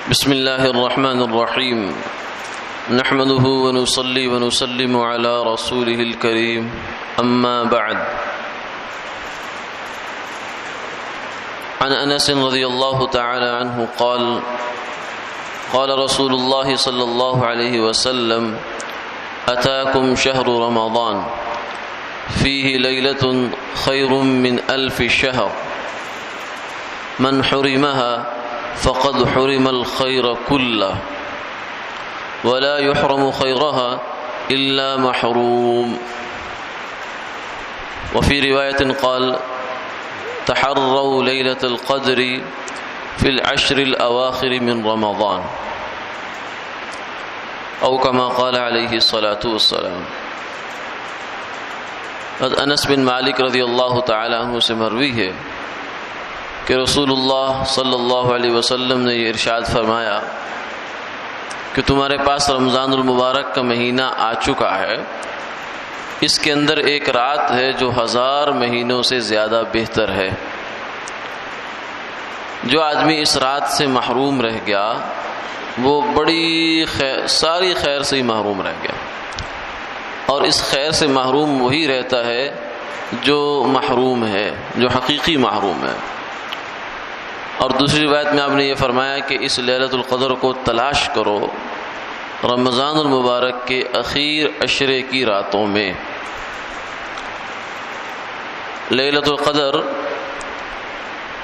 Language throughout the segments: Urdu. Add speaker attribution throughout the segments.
Speaker 1: بسم الله الرحمن الرحيم نحمده ونصلي ونسلم على رسوله الكريم أما بعد عن أنس رضي الله تعالى عنه قال قال رسول الله صلى الله عليه وسلم أتاكم شهر رمضان فيه ليلة خير من 1000 شهر من حرمها فقد حرم الخير كله ولا يحرم خيرها إلا محروم وفي رواية قال تحروا ليلة القدر في العشر الأواخر من رمضان أو كما قال عليه الصلاة والسلام۔ انس بن مالک رضی اللہ تعالی عنہ سے مروی ہے کہ رسول اللہ صلی اللہ علیہ وسلم نے یہ ارشاد فرمایا کہ تمہارے پاس رمضان المبارک کا مہینہ آ چکا ہے، اس کے اندر ایک رات ہے جو 1000 مہینوں سے زیادہ بہتر ہے۔ جو آدمی اس رات سے محروم رہ گیا وہ بڑی ساری خیر سے ہی محروم رہ گیا، اور اس خیر سے محروم وہی رہتا ہے جو محروم ہے، جو حقیقی محروم ہے۔ اور دوسری روایت میں آپ نے یہ فرمایا کہ اس لیلۃ القدر کو تلاش کرو رمضان المبارک کے اخیر عشرے کی راتوں میں۔ لیلۃ القدر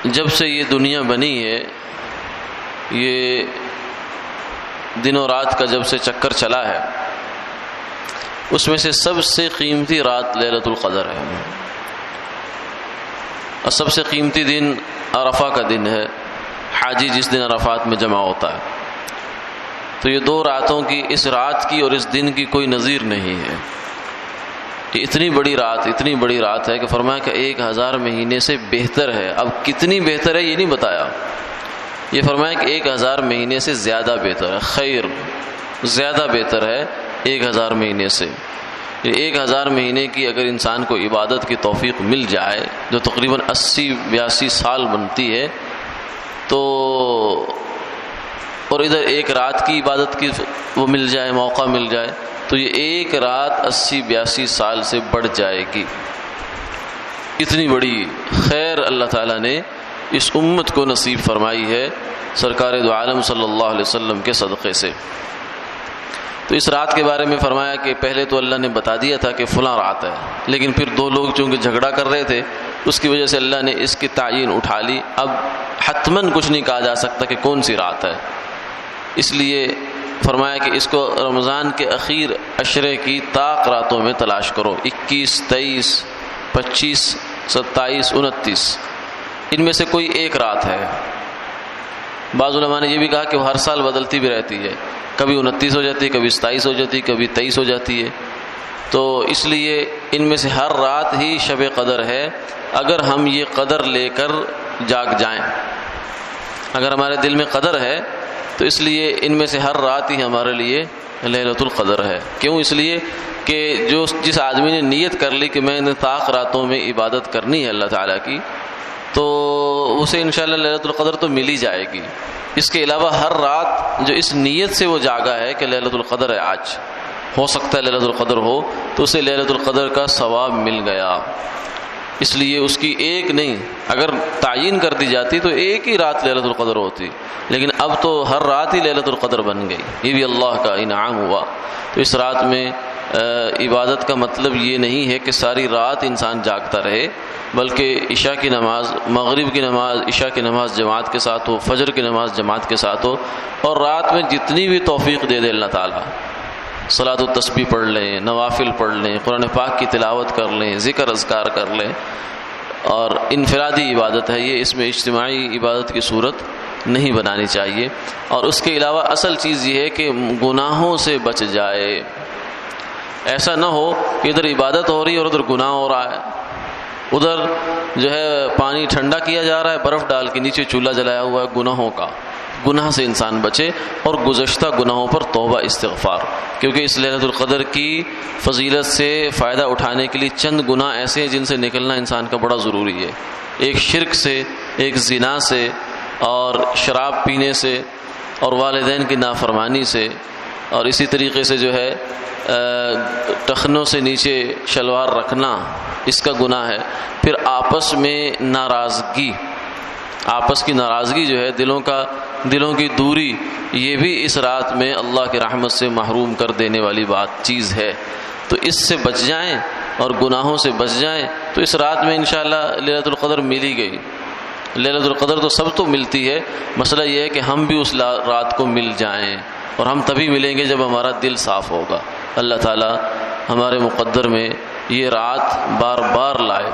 Speaker 1: جب سے یہ دنیا بنی ہے، یہ دن و رات کا جب سے چکر چلا ہے، اس میں سے سب سے قیمتی رات لیلۃ القدر ہے، اور سب سے قیمتی دن عرفہ کا دن ہے، حاجی جس دن عرفات میں جمع ہوتا ہے۔ تو یہ دو راتوں کی، اس رات کی اور اس دن کی کوئی نظیر نہیں ہے۔ یہ اتنی بڑی رات ہے کہ فرمایا کہ 1000 مہینے سے بہتر ہے۔ اب کتنی بہتر ہے یہ نہیں بتایا، یہ فرمایا کہ 1000 مہینے سے زیادہ بہتر ہے، خیر زیادہ بہتر ہے 1000 مہینے سے۔ 1000 مہینے کی اگر انسان کو عبادت کی توفیق مل جائے، جو تقریباً 80-82 سال بنتی ہے، تو اور ادھر ایک رات کی عبادت کی وہ مل جائے، موقع مل جائے، تو یہ ایک رات 80-82 سال سے بڑھ جائے گی۔ اتنی بڑی خیر اللہ تعالیٰ نے اس امت کو نصیب فرمائی ہے سرکار دو عالم صلی اللہ علیہ وسلم کے صدقے سے۔ تو اس رات کے بارے میں فرمایا کہ پہلے تو اللہ نے بتا دیا تھا کہ فلاں رات ہے، لیکن پھر دو لوگ چونکہ جھگڑا کر رہے تھے، اس کی وجہ سے اللہ نے اس کی تعین اٹھا لی۔ اب حتماً کچھ نہیں کہا جا سکتا کہ کون سی رات ہے، اس لیے فرمایا کہ اس کو رمضان کے اخیر عشرے کی طاق راتوں میں تلاش کرو، 21، 23، 25، 27، 29، ان میں سے کوئی ایک رات ہے۔ بعض علماء نے یہ بھی کہا کہ وہ ہر سال بدلتی بھی رہتی ہے، کبھی 29 ہو جاتی ہے، کبھی 27 ہو جاتی ہے، کبھی 23 ہو جاتی ہے۔ تو اس لیے ان میں سے ہر رات ہی شب قدر ہے، اگر ہم یہ قدر لے کر جاگ جائیں۔ اگر ہمارے دل میں قدر ہے تو اس لیے ان میں سے ہر رات ہی ہمارے لیے لیلۃ القدر ہے۔ کیوں؟ اس لیے کہ جس آدمی نے نیت کر لی کہ میں ان طاق راتوں میں عبادت کرنی ہے اللہ تعالیٰ کی، تو اسے انشاءاللہ لیلۃ القدر تو مل ہی جائے گی۔ اس کے علاوہ ہر رات جو اس نیت سے وہ جاگا ہے کہ لیلۃ القدر ہے، آج ہو سکتا ہے لیلۃ القدر ہو، تو اسے لیلۃ القدر کا ثواب مل گیا۔ اس لیے اس کی ایک نہیں، اگر تعین کر دی جاتی تو ایک ہی رات لیلۃ القدر ہوتی، لیکن اب تو ہر رات ہی لیلۃ القدر بن گئی۔ یہ بھی اللہ کا انعام ہوا۔ تو اس رات میں عبادت کا مطلب یہ نہیں ہے کہ ساری رات انسان جاگتا رہے، بلکہ عشاء کی نماز، مغرب کی نماز، عشاء کی نماز جماعت کے ساتھ ہو، فجر کی نماز جماعت کے ساتھ ہو، اور رات میں جتنی بھی توفیق دے دے اللہ تعالیٰ، صلاۃ التسبیح پڑھ لیں، نوافل پڑھ لیں، قرآن پاک کی تلاوت کر لیں، ذکر اذکار کر لیں، اور انفرادی عبادت ہے یہ، اس میں اجتماعی عبادت کی صورت نہیں بنانی چاہیے۔ اور اس کے علاوہ اصل چیز یہ ہے کہ گناہوں سے بچ جائے۔ ایسا نہ ہو کہ ادھر عبادت ہو رہی ہے اور ادھر گناہ ہو رہا ہے، ادھر جو ہے پانی ٹھنڈا کیا جا رہا ہے، برف ڈال کے نیچے چولہا جلایا ہوا ہے گناہوں کا۔ گناہ سے انسان بچے اور گزشتہ گناہوں پر توبہ استغفار، کیونکہ اس لیلۃ القدر کی فضیلت سے فائدہ اٹھانے کے لیے چند گناہ ایسے ہیں جن سے نکلنا انسان کا بڑا ضروری ہے۔ ایک شرک سے، ایک زنا سے، اور شراب پینے سے، اور والدین کی نافرمانی سے، اور اسی طریقے سے جو ہے ٹخنوں سے نیچے شلوار رکھنا، اس کا گناہ ہے۔ پھر آپس میں ناراضگی، آپس کی ناراضگی جو ہے، دلوں کی دوری، یہ بھی اس رات میں اللہ کی رحمت سے محروم کر دینے والی چیز ہے۔ تو اس سے بچ جائیں اور گناہوں سے بچ جائیں، تو اس رات میں انشاءاللہ لیلۃ القدر مل ہی گئی۔ لیلۃ القدر تو سب تو ملتی ہے، مسئلہ یہ ہے کہ ہم بھی اس رات کو مل جائیں، اور ہم تبھی ملیں گے جب ہمارا دل صاف ہوگا۔ اللہ تعالی ہمارے مقدر میں یہ رات بار بار لائے،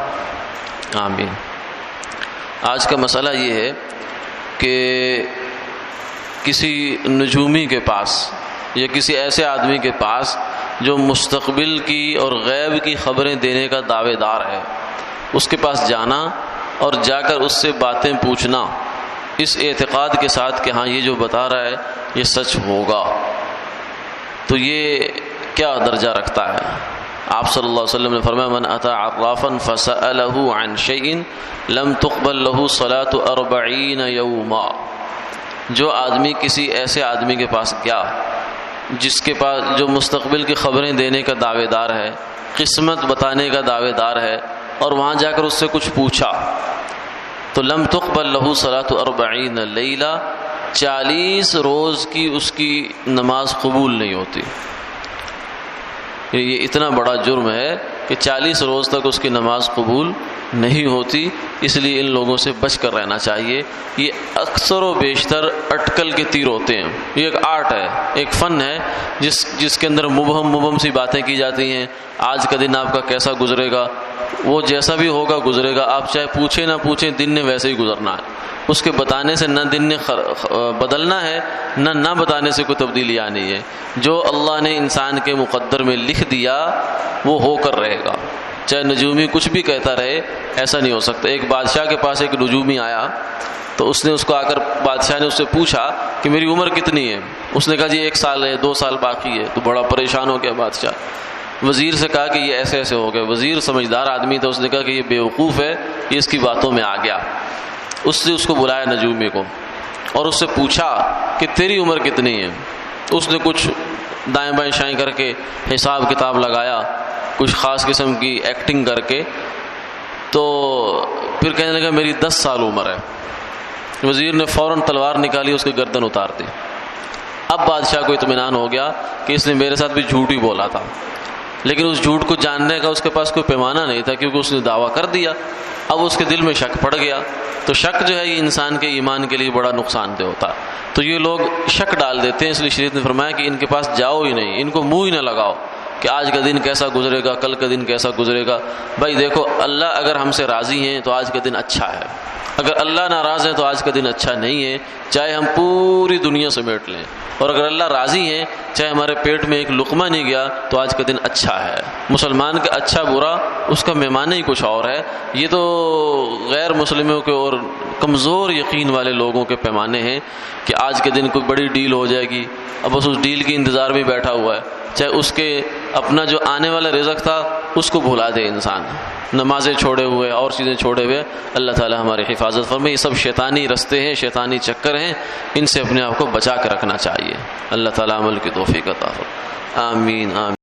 Speaker 1: آمین۔ آج کا مسئلہ یہ ہے کہ کسی نجومی کے پاس یا کسی ایسے آدمی کے پاس جو مستقبل کی اور غیب کی خبریں دینے کا دعوے دار ہے، اس کے پاس جانا اور جا کر اس سے باتیں پوچھنا، اس اعتقاد کے ساتھ کہ ہاں یہ جو بتا رہا ہے یہ سچ ہوگا، تو یہ کیا درجہ رکھتا ہے؟ آپ صلی اللہ علیہ وسلم نے فرمایا من اتی عرافا فسألہ عن شیء لم تقبل له صلاة 40 یوما، جو آدمی کسی ایسے آدمی کے پاس گیا جس کے پاس جو مستقبل کی خبریں دینے کا دعوے دار ہے، قسمت بتانے کا دعوے دار ہے، اور وہاں جا کر اس سے کچھ پوچھا، تو لم تقبل له صلاة 40 لیلہ، 40 روز کی اس کی نماز قبول نہیں ہوتی۔ یہ اتنا بڑا جرم ہے کہ 40 روز تک اس کی نماز قبول نہیں ہوتی، اس لیے ان لوگوں سے بچ کر رہنا چاہیے۔ یہ اکثر و بیشتر اٹکل کے تیر ہوتے ہیں، یہ ایک آرٹ ہے، ایک فن ہے جس کے اندر مبہم سی باتیں کی جاتی ہیں۔ آج کا دن آپ کا کیسا گزرے گا، وہ جیسا بھی ہوگا گزرے گا، آپ چاہے پوچھیں نہ پوچھیں، دن نے ویسے ہی گزرنا ہے۔ اس کے بتانے سے نہ دن نے بدلنا ہے، نہ بتانے سے کوئی تبدیلی آنی ہے۔ جو اللہ نے انسان کے مقدر میں لکھ دیا وہ ہو کر رہے گا، چاہے نجومی کچھ بھی کہتا رہے، ایسا نہیں ہو سکتا۔ ایک بادشاہ کے پاس ایک نجومی آیا، تو اس نے اس کو آ کر بادشاہ نے اس سے پوچھا کہ میری عمر کتنی ہے؟ اس نے کہا جی 1 سال ہے، 2 سال باقی ہے۔ تو بڑا پریشان ہو گیا بادشاہ، وزیر سے کہا کہ یہ ایسے ایسے ہو گئے۔ وزیر سمجھدار آدمی تھا، اس نے کہا کہ یہ بیوقوف ہے، یہ اس کی باتوں میں آ گیا۔ اس نے اس کو بلایا نجومی کو اور اس سے پوچھا کہ تیری عمر کتنی ہے؟ اس نے کچھ دائیں بائیں شائیں کر کے حساب کتاب لگایا، کچھ خاص قسم کی ایکٹنگ کر کے، تو پھر کہنے لگا میری 10 سال عمر ہے۔ وزیر نے فوراً تلوار نکالی، اس کی گردن اتار دی۔ اب بادشاہ کو اطمینان ہو گیا کہ اس نے میرے ساتھ بھی جھوٹ ہی بولا تھا، لیکن اس جھوٹ کو جاننے کا اس کے پاس کوئی پیمانہ نہیں تھا، کیونکہ اس نے دعویٰ کر دیا۔ اب اس کے دل میں شک پڑ گیا، تو شک جو ہے یہ انسان کے ایمان کے لیے بڑا نقصان دہ ہوتا ہے۔ تو یہ لوگ شک ڈال دیتے ہیں، اس لیے شریعت نے فرمایا کہ ان کے پاس جاؤ ہی نہیں، ان کو منہ ہی نہ لگاؤ کہ آج کا دن کیسا گزرے گا، کل کا دن کیسا گزرے گا۔ بھائی دیکھو، اللہ اگر ہم سے راضی ہیں تو آج کا دن اچھا ہے، اگر اللہ ناراض ہے تو آج کا دن اچھا نہیں ہے، چاہے ہم پوری دنیا سمیٹ لیں، اور اگر اللہ راضی ہے، چاہے ہمارے پیٹ میں ایک لقمہ نہیں گیا تو آج کا دن اچھا ہے۔ مسلمان کا اچھا برا اس کا پیمانہ ہی کچھ اور ہے، یہ تو غیر مسلموں کے اور کمزور یقین والے لوگوں کے پیمانے ہیں کہ آج کے دن کوئی بڑی ڈیل ہو جائے گی، اب بس اس ڈیل کے انتظار میں بیٹھا ہوا ہے، چاہے اس کے اپنا جو آنے والا رزق تھا اس کو بھلا دے انسان، نمازیں چھوڑے ہوئے اور چیزیں چھوڑے ہوئے۔ اللہ تعالی ہماری حفاظت فرمائے۔ یہ سب شیطانی رستے ہیں، شیطانی چکر ہیں، ان سے اپنے آپ کو بچا کے رکھنا چاہیے۔ اللہ تعالی عمل کی توفیق عطا فرمائے۔ آمین آمین۔